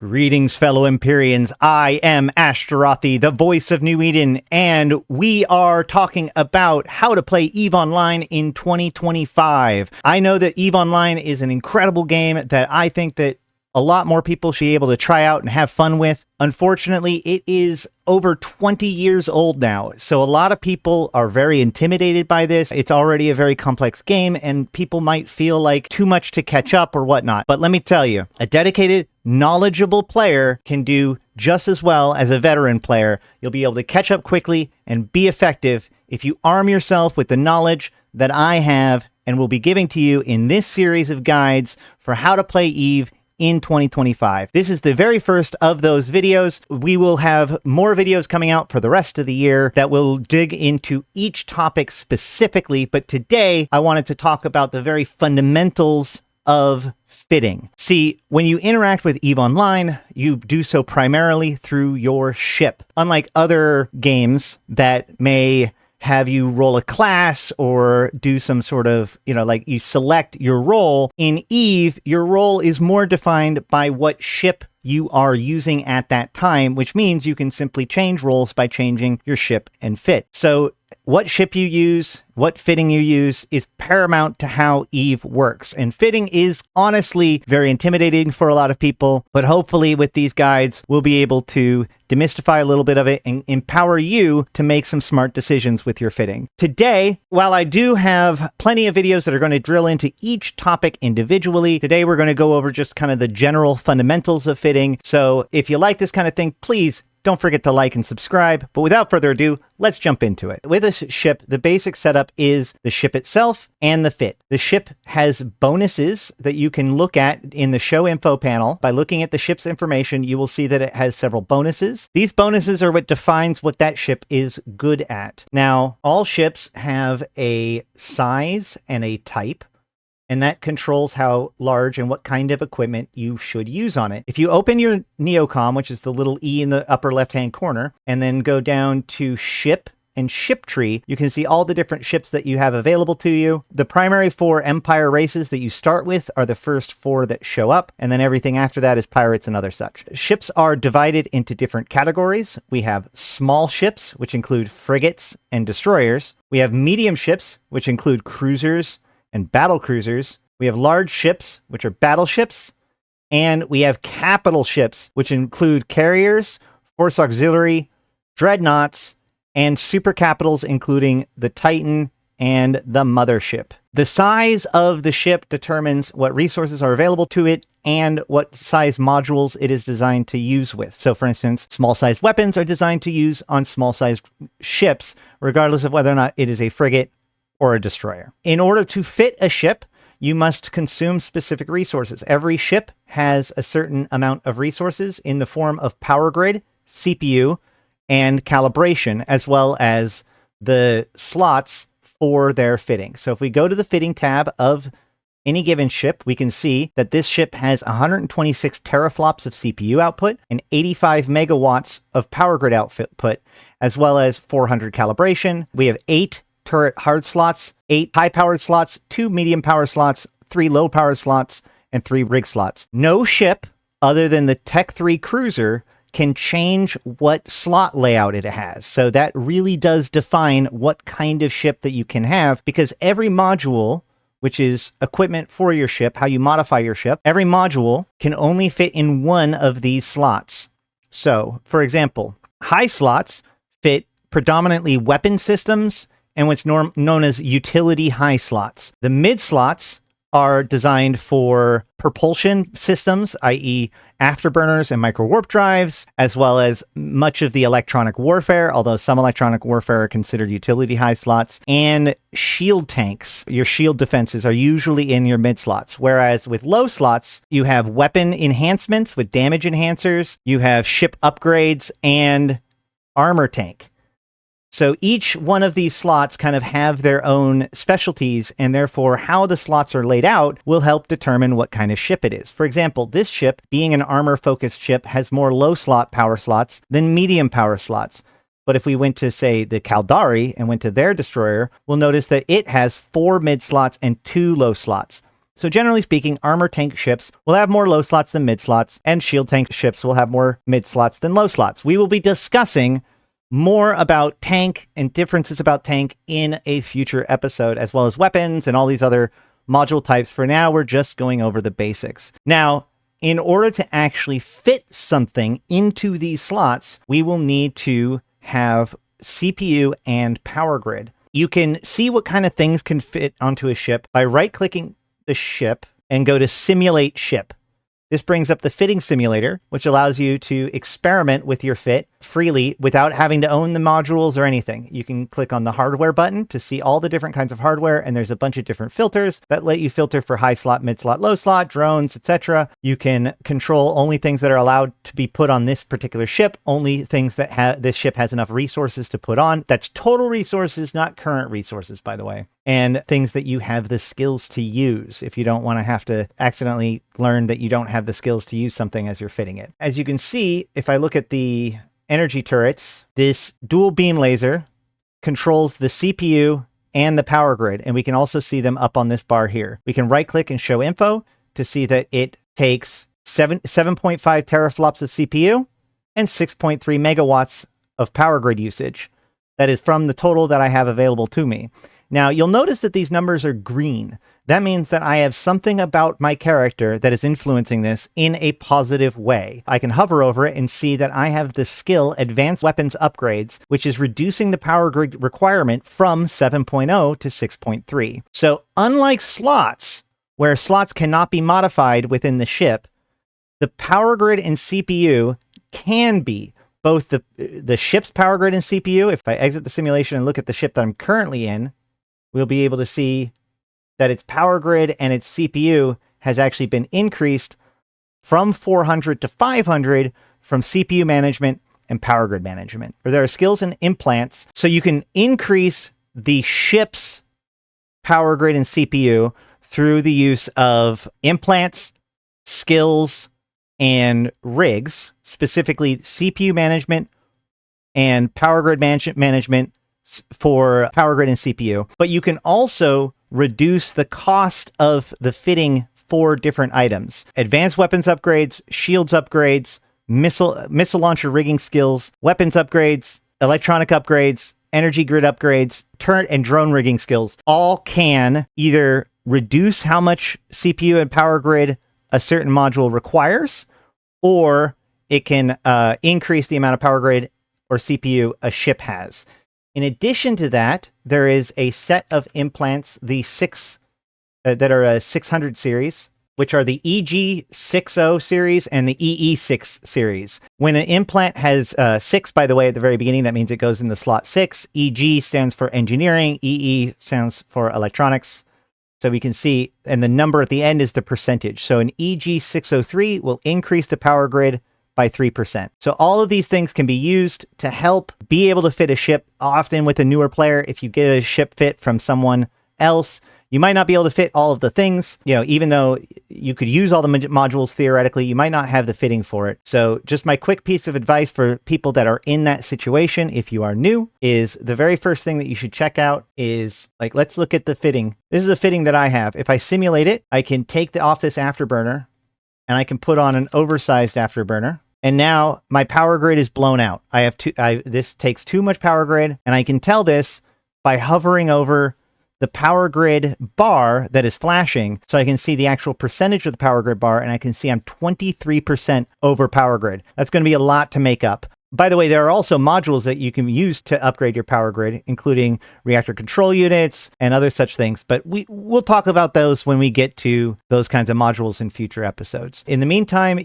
Greetings, fellow Empyreans. I am Ashtarothi, the voice of New Eden, and we are talking about how to play EVE Online in 2025. I know that EVE Online is an incredible game that I think that a lot more people should be able to try out and have fun with. Unfortunately, it is over 20 years old now, so a lot of people are very intimidated by this. It's already a very complex game, and people might feel like too much to catch up or whatnot. But let me tell you, a dedicated, knowledgeable player can do just as well as a veteran player. You'll be able to catch up quickly and be effective if you arm yourself with the knowledge that I have and will be giving to you in this series of guides for how to play EVE in 2025. This is the very first of those videos. We will have more videos coming out for the rest of the year that will dig into each topic specifically, but today I wanted to talk about the very fundamentals of fitting. See, when you interact with EVE Online, you do so primarily through your ship. Unlike other games that may have you roll a class or do some sort of, like you select your role. In EVE, your role is more defined by what ship you are using at that time, which means you can simply change roles by changing your ship and fit. So what ship you use, what fitting you use is paramount to how EVE works. And fitting is honestly very intimidating for a lot of people, but hopefully with these guides, we'll be able to demystify a little bit of it and empower you to make some smart decisions with your fitting. Today, while I do have plenty of videos that are going to drill into each topic individually, today we're going to go over just kind of the general fundamentals of fitting. So if you like this kind of thing, please don't forget to like and subscribe. But without further ado, let's jump into it. With a ship, the basic setup is the ship itself and the fit. The ship has bonuses that you can look at in the show info panel. By looking at the ship's information, you will see that it has several bonuses. These bonuses are what defines what that ship is good at. Now, all ships have a size and a type, and that controls how large and what kind of equipment you should use on it. If you open your Neocom, which is the little E in the upper left-hand corner, and then go down to Ship and Ship Tree, you can see all the different ships that you have available to you. The primary 4 Empire races that you start with are the first 4 that show up, and then everything after that is pirates and other such. Ships are divided into different categories. We have small ships, which include frigates and destroyers. We have medium ships, which include cruisers and battle cruisers. We have large ships, which are battleships, and we have capital ships, which include carriers, force auxiliary, dreadnoughts, and super capitals, including the Titan and the mothership. The size of the ship determines what resources are available to it and what size modules it is designed to use with. So for instance, small-sized weapons are designed to use on small-sized ships, regardless of whether or not it is a frigate or a destroyer. In order to fit a ship, you must consume specific resources. Every ship has a certain amount of resources in the form of power grid, CPU, and calibration, as well as the slots for their fitting. So if we go to the fitting tab of any given ship, we can see that this ship has 126 teraflops of CPU output and 85 megawatts of power grid output, as well as 400 calibration. We have 8 turret hard slots, 8 high-powered slots, 2 medium-power slots, 3 low-powered slots, and 3 rig slots. No ship other than the Tech 3 cruiser can change what slot layout it has. So that really does define what kind of ship that you can have, because every module, which is equipment for your ship, how you modify your ship, every module can only fit in one of these slots. So, for example, high slots fit predominantly weapon systems and what's known as utility high slots. The mid slots are designed for propulsion systems, i.e. afterburners and micro warp drives, as well as much of the electronic warfare, although some electronic warfare are considered utility high slots, and shield tanks. Your shield defenses are usually in your mid slots, whereas with low slots, you have weapon enhancements with damage enhancers, you have ship upgrades, and armor tank. So each one of these slots kind of have their own specialties, and therefore how the slots are laid out will help determine what kind of ship it is. For example, this ship, being an armor-focused ship, has more low-slot power slots than medium power slots. But if we went to, say, the Caldari and went to their destroyer, we'll notice that it has 4 mid slots and 2 low slots. So generally speaking, armor tank ships will have more low slots than mid slots, and shield tank ships will have more mid slots than low slots. We will be discussing more about tank and differences about tank in a future episode, as well as weapons and all these other module types. For now, we're just going over the basics. Now, in order to actually fit something into these slots, we will need to have CPU and power grid. You can see what kind of things can fit onto a ship by right-clicking the ship and go to Simulate Ship. This brings up the fitting simulator, which allows you to experiment with your fit freely without having to own the modules or anything. You can click on the hardware button to see all the different kinds of hardware, and there's a bunch of different filters that let you filter for high slot, mid slot, low slot, drones, etc. You can control only things that are allowed to be put on this particular ship, only things that this ship has enough resources to put on. That's total resources, not current resources, by the way. And things that you have the skills to use if you don't want to have to accidentally learn that you don't have the skills to use something as you're fitting it. As you can see, if I look at the energy turrets, this dual beam laser controls the CPU and the power grid, and we can also see them up on this bar here. We can right click and show info to see that it takes 7.5 teraflops of CPU and 6.3 megawatts of power grid usage. That is from the total that I have available to me. Now, you'll notice that these numbers are green. That means that I have something about my character that is influencing this in a positive way. I can hover over it and see that I have the skill Advanced Weapons Upgrades, which is reducing the power grid requirement from 7.0 to 6.3. So unlike slots, where slots cannot be modified within the ship, the power grid and CPU can be both the ship's power grid and CPU. If I exit the simulation and look at the ship that I'm currently in, we'll be able to see that its power grid and its CPU has actually been increased from 400 to 500 from CPU management and power grid management. There are skills and implants, so you can increase the ship's power grid and CPU through the use of implants, skills, and rigs, specifically CPU management and power grid management for power grid and CPU. But you can also reduce the cost of the fitting for different items. Advanced weapons upgrades, shields upgrades, missile launcher rigging skills, weapons upgrades, electronic upgrades, energy grid upgrades, turret and drone rigging skills all can either reduce how much CPU and power grid a certain module requires, or it can increase the amount of power grid or CPU a ship has. In addition to that, there is a set of implants, the that are a 600 series, which are the EG60 series and the EE6 series. When an implant has 6, by the way, at the very beginning, that means it goes in the slot 6. EG stands for engineering, EE stands for electronics. So we can see, and the number at the end is the percentage. So an EG603 will increase the power grid by 3%. So all of these things can be used to help be able to fit a ship. Often with a newer player, if you get a ship fit from someone else, you might not be able to fit all of the things. You know, even though you could use all the modules theoretically, you might not have the fitting for it. So just my quick piece of advice for people that are in that situation, if you are new, is the very first thing that you should check out is, like, let's look at the fitting. This is a fitting that I have. If I simulate it, I can take off this afterburner and I can put on an oversized afterburner. And now my power grid is blown out. This takes too much power grid, and I can tell this by hovering over the power grid bar that is flashing. So I can see the actual percentage of the power grid bar, and I can see I'm 23% over power grid. That's going to be a lot to make up. By the way, there are also modules that you can use to upgrade your power grid, including reactor control units and other such things. But we'll talk about those when we get to those kinds of modules in future episodes. In the meantime,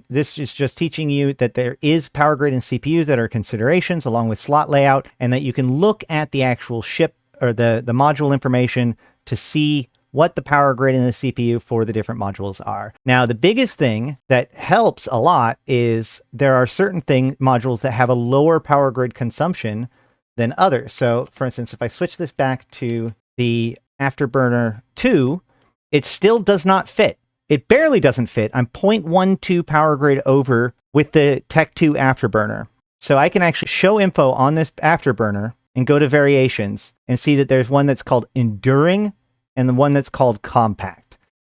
this is just teaching you that there is power grid and CPUs that are considerations along with slot layout, and that you can look at the actual ship or the module information to see what the power grid and the CPU for the different modules are. Now, the biggest thing that helps a lot is there are certain modules that have a lower power grid consumption than others. So, for instance, if I switch this back to the Afterburner 2, it still does not fit. It barely doesn't fit. I'm 0.12 power grid over with the Tech 2 Afterburner. So I can actually show info on this Afterburner and go to variations and see that there's one that's called Enduring and the one that's called Compact.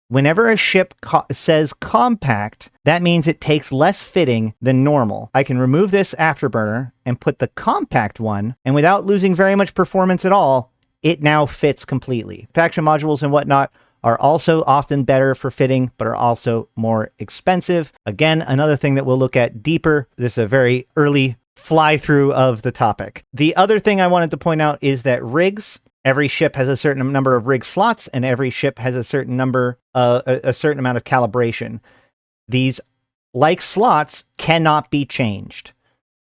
Whenever a ship says compact, that means it takes less fitting than normal. I can remove this afterburner and put the compact one, and without losing very much performance at all, it now fits completely. Faction modules and whatnot are also often better for fitting, but are also more expensive. Again, another thing that we'll look at deeper. This is a very early fly through of the topic. The other thing I wanted to point out is that rigs, every ship has a certain number of rig slots, and every ship has a certain number, a certain amount of calibration. These, like slots, cannot be changed.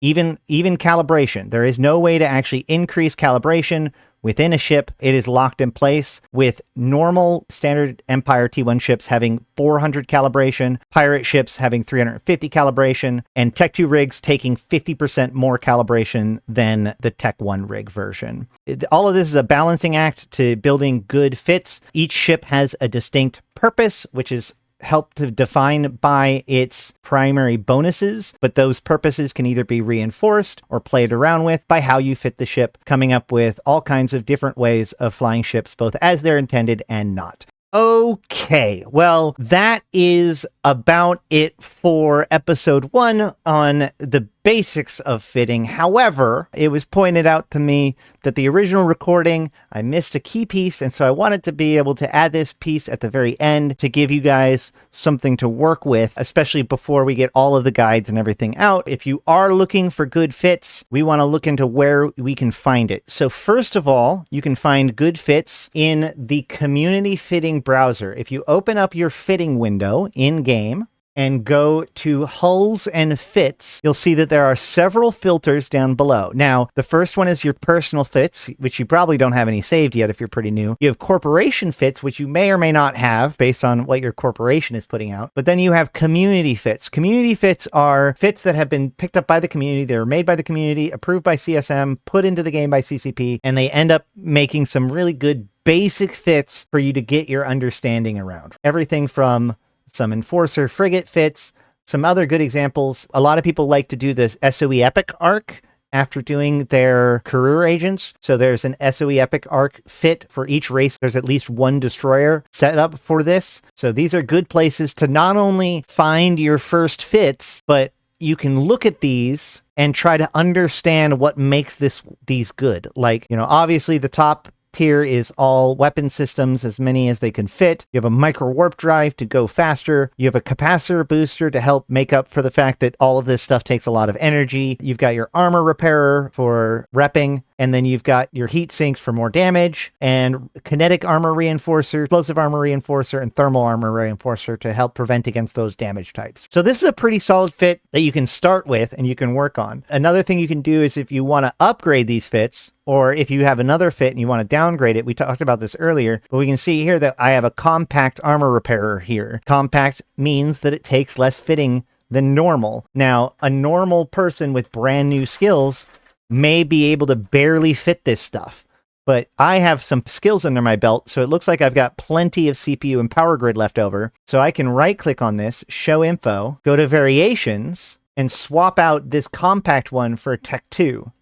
Even calibration. There is no way to actually increase calibration within a ship. It is locked in place, with normal standard Empire T1 ships having 400 calibration, pirate ships having 350 calibration, and Tech 2 rigs taking 50% more calibration than the Tech 1 rig version. All of this is a balancing act to building good fits. Each ship has a distinct purpose, which is helped to define by its primary bonuses, but those purposes can either be reinforced or played around with by how you fit the ship, coming up with all kinds of different ways of flying ships, both as they're intended and not. Okay, well, that is about it for episode 1 on the basics of fitting. However, it was pointed out to me that the original recording, I missed a key piece, and so I wanted to be able to add this piece at the very end to give you guys something to work with, especially before we get all of the guides and everything out. If you are looking for good fits, we want to look into where we can find it. So first of all, you can find good fits in the community fitting browser. If you open up your fitting window in-game, and go to hulls and fits, you'll see that there are several filters down below. Now, the first one is your personal fits, which you probably don't have any saved yet if you're pretty new. You have corporation fits, which you may or may not have based on what your corporation is putting out. But then you have community fits. Community fits are fits that have been picked up by the community. They're made by the community, approved by CSM, put into the game by CCP, and they end up making some really good basic fits for you to get your understanding around. Everything from some Enforcer frigate fits, some other good examples. A lot of people like to do this SOE Epic arc after doing their career agents. So there's an SOE Epic arc fit for each race. There's at least one destroyer set up for this. So these are good places to not only find your first fits, but you can look at these and try to understand what makes these good. Like, obviously the top tier is all weapon systems, as many as they can fit. You have a micro warp drive to go faster. You have a capacitor booster to help make up for the fact that all of this stuff takes a lot of energy. You've got your armor repairer for repping, and then you've got your heat sinks for more damage, and kinetic armor reinforcer, explosive armor reinforcer, and thermal armor reinforcer to help prevent against those damage types. So this is a pretty solid fit that you can start with and you can work on. Another thing you can do is if you want to upgrade these fits, or if you have another fit and you want to downgrade it, we talked about this earlier, but we can see here that I have a compact armor repairer here. Compact means that it takes less fitting than normal. Now, a normal person with brand new skills may be able to barely fit this stuff, but I have some skills under my belt, so it looks like I've got plenty of CPU and power grid left over. So I can right click on this, show info, go to variations, and swap out this compact one for Tech 2.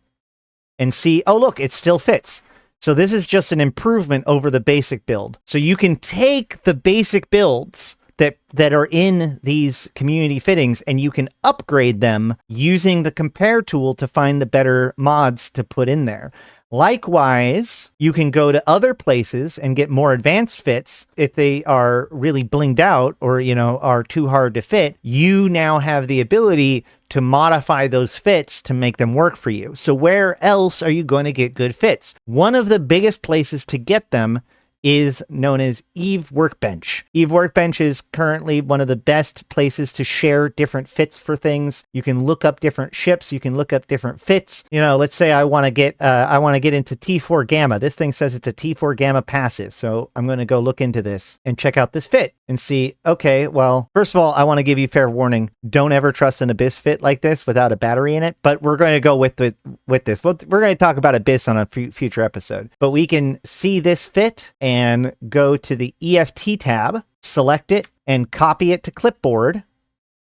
And see, oh look, it still fits. So this is just an improvement over the basic build. So you can take the basic builds that are in these community fittings and you can upgrade them using the compare tool to find the better mods to put in there. Likewise, you can go to other places and get more advanced fits if they are really blinged out or, are too hard to fit. You now have the ability to modify those fits to make them work for you. So where else are you going to get good fits? One of the biggest places to get them is known as Eve Workbench. Eve Workbench is currently one of the best places to share different fits for things. You can look up different ships. You can look up different fits. Let's say I want to get into T4 Gamma. This thing says it's a T4 Gamma passive. So I'm going to go look into this and check out this fit and see, okay, well, first of all, I want to give you fair warning. Don't ever trust an Abyss fit like this without a battery in it, but we're going to go with this. We're going to talk about Abyss on a future episode, but we can see this fit and go to the EFT tab, select it, and copy it to clipboard.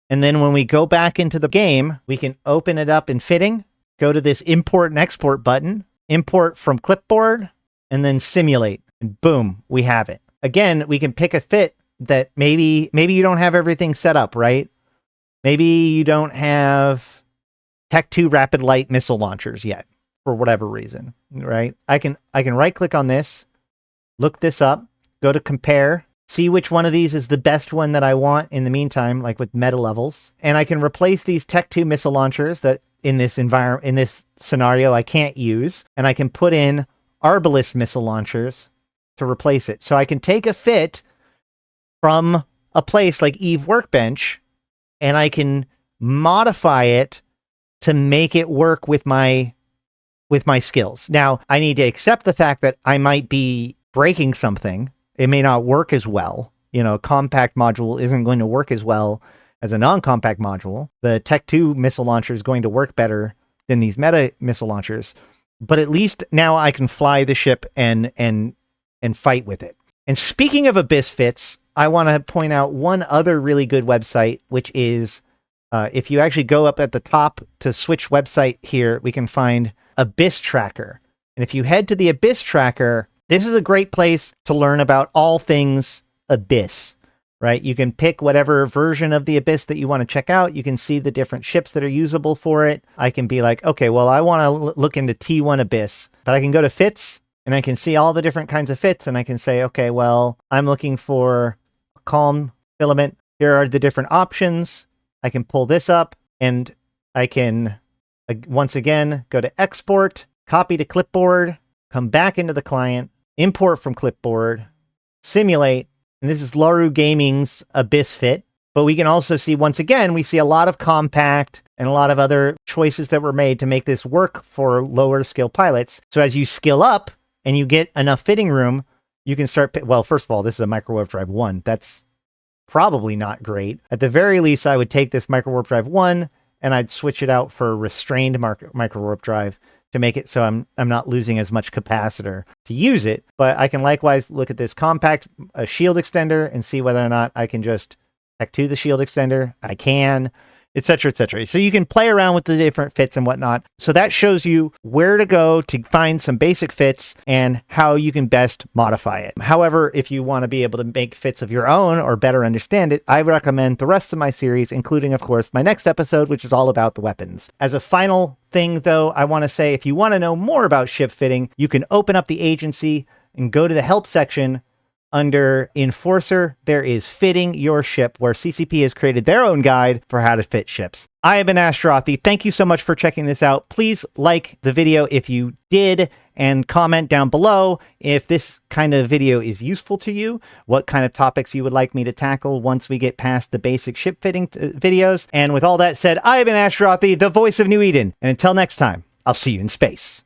And then when we go back into the game, we can open it up in fitting, go to this import and export button, import from clipboard, and then simulate. And boom, we have it. Again, we can pick a fit that maybe you don't have everything set up, right? Maybe you don't have Tech 2 rapid light missile launchers yet for whatever reason, right? I can right click on this, look this up, go to compare, see which one of these is the best one that I want in the meantime, like with meta levels. And I can replace these Tech 2 missile launchers that in this scenario I can't use, and I can put in Arbalest missile launchers to replace it. So I can take a fit from a place like Eve Workbench and I can modify it to make it work with my skills. Now, I need to accept the fact that I might be breaking something. It may not work as well. You know, a compact module isn't going to work as well as a non-compact module. The Tech 2 missile launcher is going to work better than these meta missile launchers. But at least now I can fly the ship and fight with it. And speaking of Abyss fits, I want to point out one other really good website, which is if you actually go up at the top to switch website here, we can find Abyss Tracker. And if you head to the Abyss Tracker, this is a great place to learn about all things Abyss, right? You can pick whatever version of the Abyss that you want to check out. You can see the different ships that are usable for it. I can be like, okay, well, I want to look into T1 Abyss, but I can go to fits and I can see all the different kinds of fits. And I can say, okay, well, I'm looking for a calm filament. Here are the different options. I can pull this up and I can, once again, go to export, copy to clipboard, come back into the client, import from clipboard, simulate, and this is Laru Gaming's Abyss fit. But we can also see, once again, we see a lot of compact and a lot of other choices that were made to make this work for lower skill pilots. So as you skill up and you get enough fitting room, you can start, well, first of all, this is a micro warp drive 1. That's probably not great. At the very least, I would take this micro warp drive 1 and I'd switch it out for a restrained micro warp drive to make it so I'm not losing as much capacitor to use it. But I can likewise look at this compact shield extender and see whether or not I can just Tech 2 the shield extender. I can, etc., etc. So you can play around with the different fits and whatnot. So that shows you where to go to find some basic fits and how you can best modify it. However, if you want to be able to make fits of your own or better understand it, I recommend the rest of my series, including, of course, my next episode, which is all about the weapons. As a final thing, though, I want to say, if you want to know more about ship fitting, you can open up the agency and go to the help section. Under Enforcer, there is Fitting Your Ship, where CCP has created their own guide for how to fit ships. I have been Ashtarothi. Thank you so much for checking this out. Please like the video if you did, and comment down below if this kind of video is useful to you, what kind of topics you would like me to tackle once we get past the basic ship fitting videos. And with all that said, I have been Ashtarothi, the voice of New Eden. And until next time, I'll see you in space.